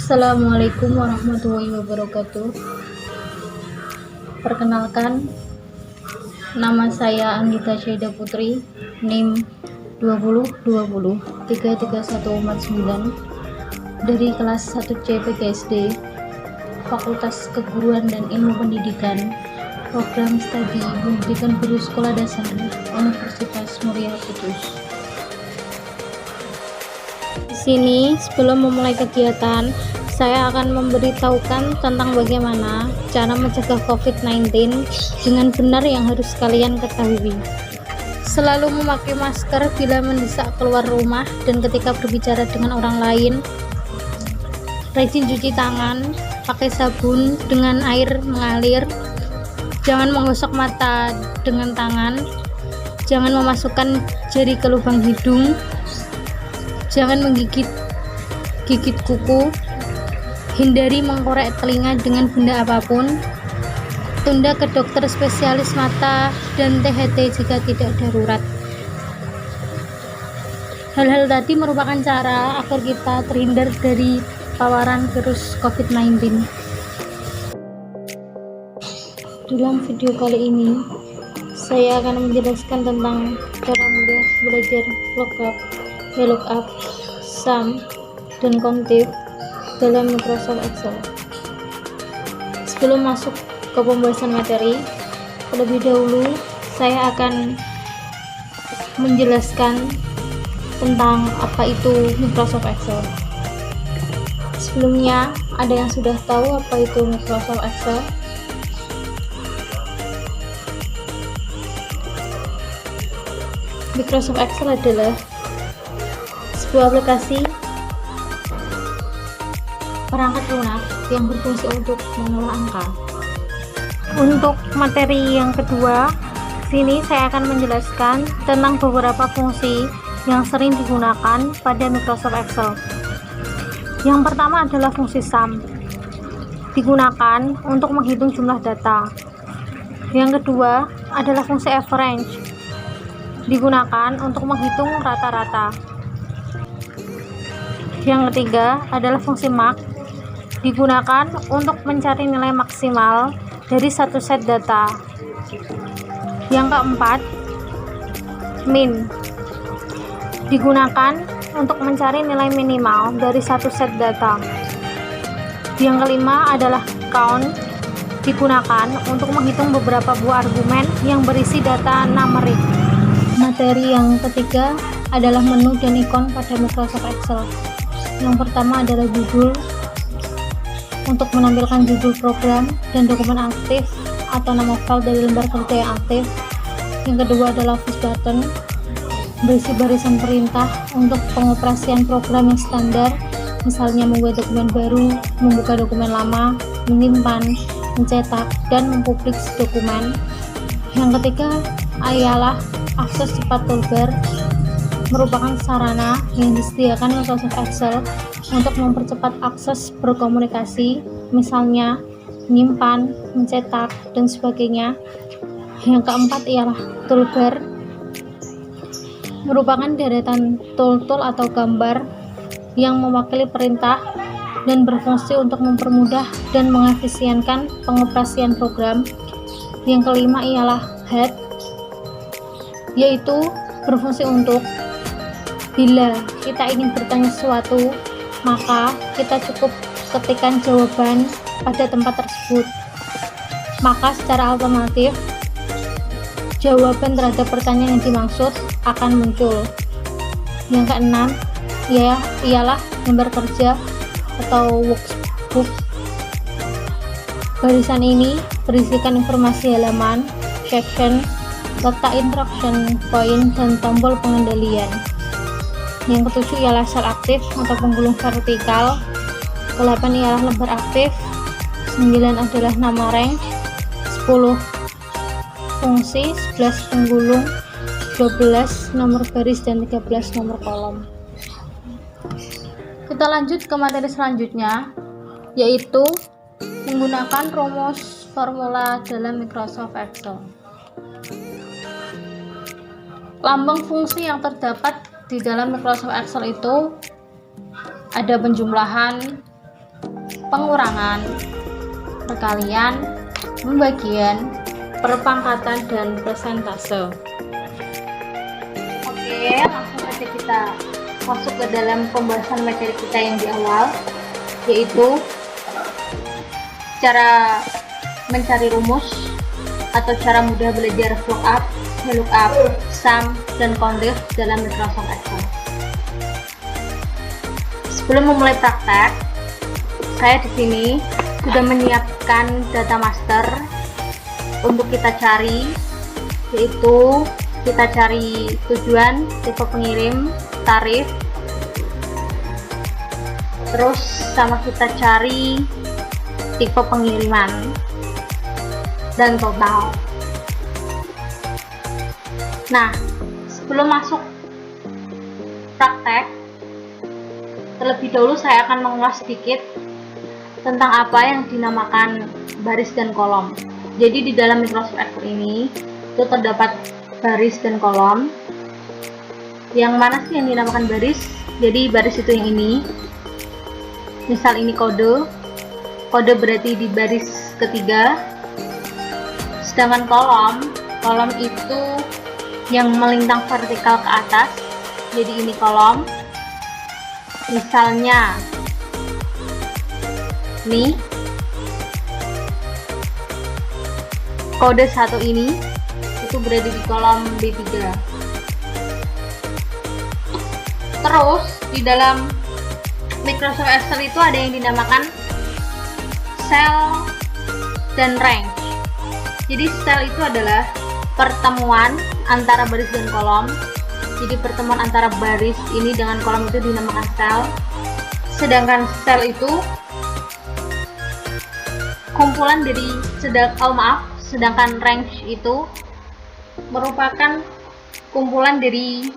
Assalamualaikum warahmatullahi wabarakatuh. Perkenalkan, nama saya Anggita Syaida Putri, NIM 202033149 dari kelas 1C PGSD, Fakultas Keguruan dan Ilmu Pendidikan, Program Studi Pendidikan Guru Sekolah Dasar Universitas Muria Kudus. Di sini, sebelum memulai kegiatan, saya akan memberitahukan tentang bagaimana cara mencegah COVID-19 dengan benar yang harus kalian ketahui. Selalu memakai masker bila mendesak keluar rumah dan ketika berbicara dengan orang lain. Rajin cuci tangan, pakai sabun dengan air mengalir. Jangan menggosok mata dengan tangan. Jangan memasukkan jari ke lubang hidung. Jangan menggigit kuku. Hindari mengkorek telinga dengan benda apapun. Tunda ke dokter spesialis mata dan THT jika tidak darurat. Hal-hal tadi merupakan cara agar kita terhindar dari paparan virus COVID-19. Dalam video kali ini, saya akan menjelaskan tentang cara mudah belajar lookup, VLOOKUP, SUM, dan COUNTIF dalam Microsoft Excel. Sebelum masuk ke pembahasan materi, terlebih dahulu saya akan menjelaskan tentang apa itu Microsoft Excel. Sebelumnya, ada yang sudah tahu apa itu Microsoft Excel? Microsoft Excel adalah sebuah aplikasi perangkat lunak yang berfungsi untuk mengolah angka. Untuk materi yang kedua, sini saya akan menjelaskan tentang beberapa fungsi yang sering digunakan pada Microsoft Excel. Yang pertama adalah fungsi SUM, digunakan untuk menghitung jumlah data. Yang kedua adalah fungsi average, digunakan untuk menghitung rata-rata. Yang ketiga adalah fungsi max, digunakan untuk mencari nilai maksimal dari satu set data. Yang keempat, min, digunakan untuk mencari nilai minimal dari satu set data. Yang kelima adalah count, digunakan untuk menghitung beberapa buah argumen yang berisi data numerik. Materi yang ketiga adalah menu dan ikon pada Microsoft Excel. Yang pertama adalah judul, untuk menampilkan judul program dan dokumen aktif atau nama file dari lembar kerja yang aktif. Yang kedua adalah office button, berisi barisan perintah untuk pengoperasian program yang standar, misalnya membuat dokumen baru, membuka dokumen lama, menyimpan, mencetak, dan mempublish dokumen. Yang ketiga ialah akses cepat toolbar, merupakan sarana yang disediakan Microsoft Excel untuk mempercepat akses berkomunikasi, misalnya menyimpan, mencetak, dan sebagainya. Yang keempat ialah toolbar, merupakan deretan tool-tool atau gambar yang mewakili perintah dan berfungsi untuk mempermudah dan mengefisienkan pengoperasian program. Yang kelima ialah head, yaitu berfungsi untuk bila kita ingin bertanya sesuatu, maka kita cukup ketikkan jawaban pada tempat tersebut. Maka secara otomatis jawaban terhadap pertanyaan yang dimaksud akan muncul. Yang keenam ialah lembar kerja atau workbook. Barisan ini berisikan informasi halaman, section, letak instruction point, dan tombol pengendalian. Yang ketujuh ialah sel aktif atau penggulung vertikal. Ke-8 ialah lembar aktif. 9 adalah nama rank. 10 fungsi, 11 penggulung, 12 nomor baris, dan 13 nomor kolom. Kita lanjut ke materi selanjutnya, yaitu menggunakan rumus formula dalam Microsoft Excel. Lambang fungsi yang terdapat di dalam Microsoft Excel itu ada penjumlahan, pengurangan, perkalian, pembagian, perpangkatan, dan persentase. Oke, langsung saja kita masuk ke dalam pembahasan materi kita yang di awal, yaitu cara mencari rumus atau cara mudah belajar VLOOKUP, VLOOKUP, SUM, dan COUNTIF dalam Microsoft Excel. Sebelum memulai praktek, saya di sini sudah menyiapkan data master untuk kita cari, yaitu kita cari tujuan, tipe pengirim, tarif, terus sama kita cari tipe pengiriman dan total. Nah, sebelum masuk praktek, terlebih dahulu saya akan mengulas sedikit tentang apa yang dinamakan baris dan kolom. Jadi di dalam Microsoft Excel ini itu terdapat baris dan kolom. Yang mana sih yang dinamakan baris? Jadi baris itu yang ini. Misal ini kode berarti di baris ketiga. Sedangkan kolom itu yang melintang vertikal ke atas. Jadi ini kolom. Misalnya nih kode 1 ini itu berada di kolom B3. Terus di dalam Microsoft Excel itu ada yang dinamakan cell dan range. Jadi cell itu adalah pertemuan antara baris dan kolom. Jadi pertemuan antara baris ini dengan kolom itu dinamakan cell. Sedangkan cell itu kumpulan dari sedangkan range itu merupakan kumpulan dari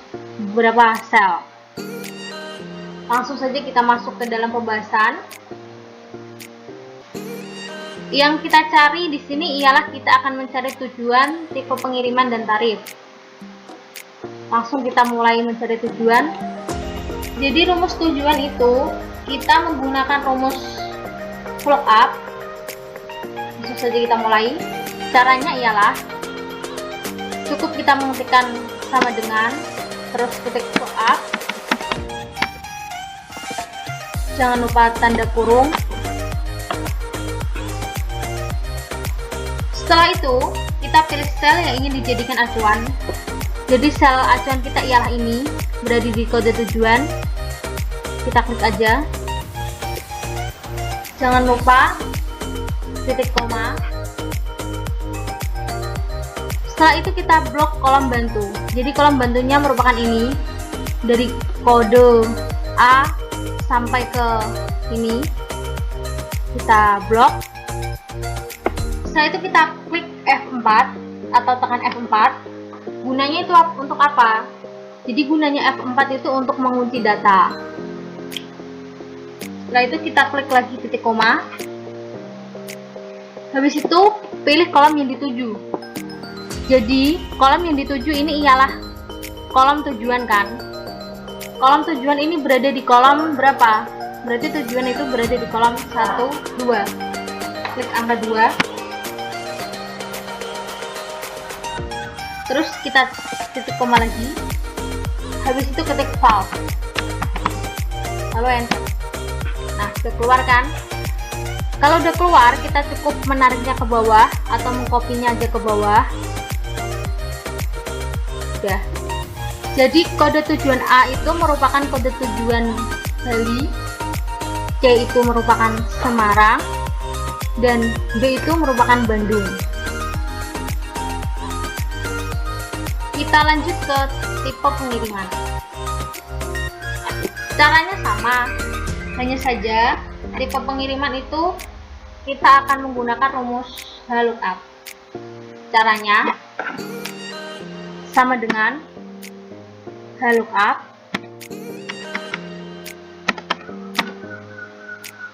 beberapa sel. Langsung saja kita masuk ke dalam pembahasan. Yang kita cari di sini ialah kita akan mencari tujuan, tipe pengiriman, dan tarif. Langsung kita mulai mencari tujuan. Jadi rumus tujuan itu kita menggunakan rumus VLOOKUP. Langsung saja kita mulai. Caranya ialah cukup kita mengetikkan sama dengan, terus ketik VLOOKUP, jangan lupa tanda kurung. Setelah itu kita pilih sel yang ingin dijadikan acuan. Jadi sel acuan kita ialah ini, berada di kode tujuan. Kita klik aja, jangan lupa titik koma. Setelah itu kita blok kolom bantu. Jadi kolom bantunya merupakan ini, dari kode A sampai ke ini kita blok. Setelah itu kita klik F4 atau tekan F4. Gunanya itu untuk apa? Jadi gunanya F4 itu untuk mengunci data. Setelah itu kita klik lagi titik koma. Habis itu pilih kolom yang dituju. Jadi kolom yang dituju ini ialah kolom tujuan kan. Kolom tujuan ini berada di kolom berapa? Berarti tujuan itu berada di kolom 1, 2. Klik angka 2. Terus kita titik koma lagi. Habis itu ketik file. Lalu enter. Nah, sudah keluar kan? Kalau udah keluar, kita cukup menariknya ke bawah atau mengkopinya aja ke bawah. Udah. Jadi kode tujuan A itu merupakan kode tujuan Bali, C itu merupakan Semarang, dan B itu merupakan Bandung. Kita lanjut ke tipe pengiriman. Caranya sama, hanya saja tipe pengiriman itu kita akan menggunakan rumus VLOOKUP. Caranya sama dengan VLOOKUP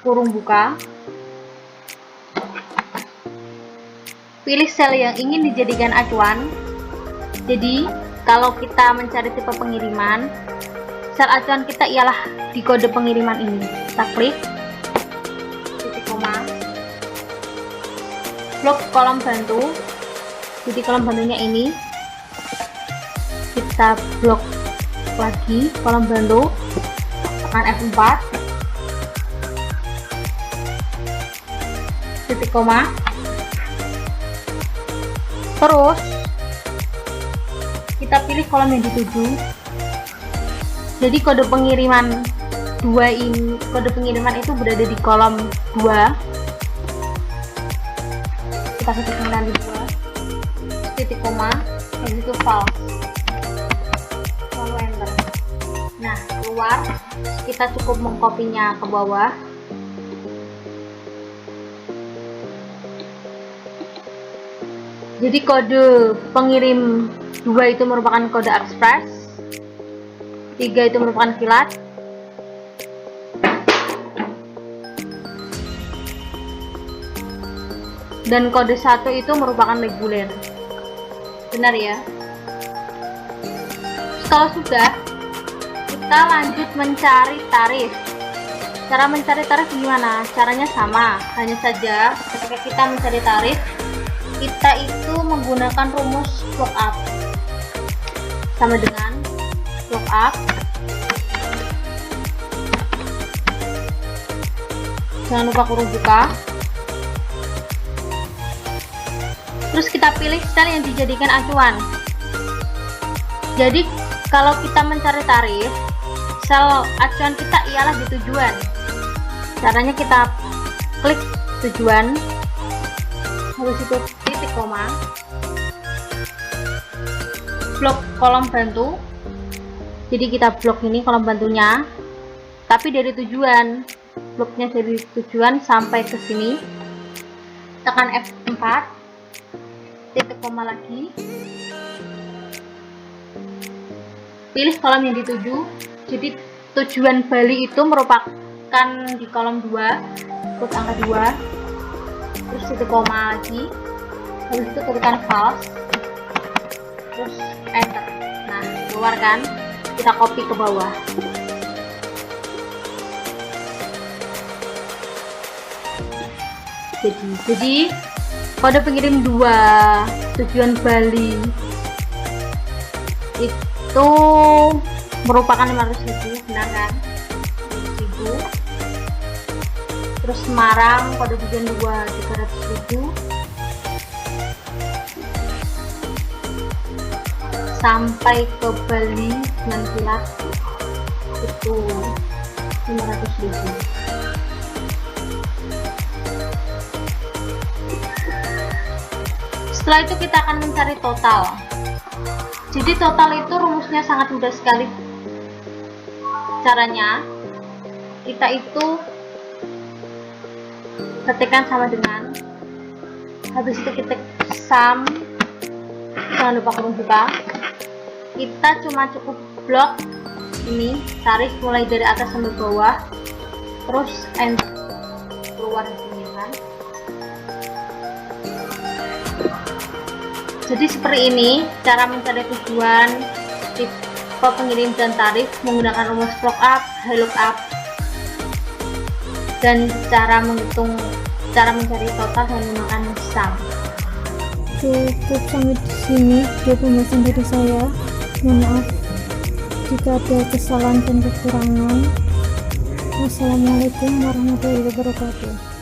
kurung buka, pilih sel yang ingin dijadikan acuan. Jadi kalau kita mencari tipe pengiriman, sel acuan kita ialah di kode pengiriman ini. Kita klik. koma, blok kolom bantu. Jadi kolom bantunya ini kita blok lagi kolom bantu, tekan F4, titik koma, terus kita pilih kolom yang dituju. Jadi kode pengiriman itu berada di kolom 2. Kita ketikkan di 2, titik koma, habis itu false, lalu enter. Nah, keluar, kita cukup mengkopinya ke bawah. Jadi kode pengirim 2 itu merupakan kode express, 3 itu merupakan kilat, dan kode 1 itu merupakan reguler. Benar ya? Kalau sudah, kita lanjut mencari tarif. Cara mencari tarif gimana? Caranya sama, hanya saja ketika kita mencari tarif, kita itu menggunakan rumus lookup. Sama dengan lookup, jangan lupa kurung buka, terus kita pilih sel yang dijadikan acuan. Jadi kalau kita mencari tarif, sel acuan kita ialah di tujuan. Caranya kita klik tujuan, habis itu titik koma, blok kolom bantu. Jadi kita blok ini kolom bantunya, tapi dari tujuan, bloknya dari tujuan sampai ke sini, tekan F4, titik koma lagi, pilih kolom yang dituju. Jadi tujuan Bali itu merupakan di kolom 2, klik angka 2, terus titik koma lagi, habis itu ketikkan false, terus enter. Nah, keluar kan, kita copy ke bawah. Jadi kode pengirim 2 tujuan Bali itu merupakan 500.000, benar kan? 500.000. Terus Semarang kode tujuan 2 300.000, sampai ke Bali dengan kilat itu 500.000. Setelah itu kita akan mencari total. Jadi total itu rumusnya sangat mudah sekali. Caranya kita itu ketikkan sama dengan, habis itu ketik sum, jangan lupa kurung buka. Kita cuma cukup blok ini tarif mulai dari atas sampai bawah, terus enter, keluar di sini kan. Jadi seperti ini cara mencari tujuan, tipe pengirim dan tarif menggunakan rumus lookup, lookup, dan cara mencari total dan menggunakan sum. Cukup sampai di sini video pembahasan dari saya. Mohon maaf jika ada kesalahan dan kekurangan. Wassalamualaikum warahmatullahi wabarakatuh.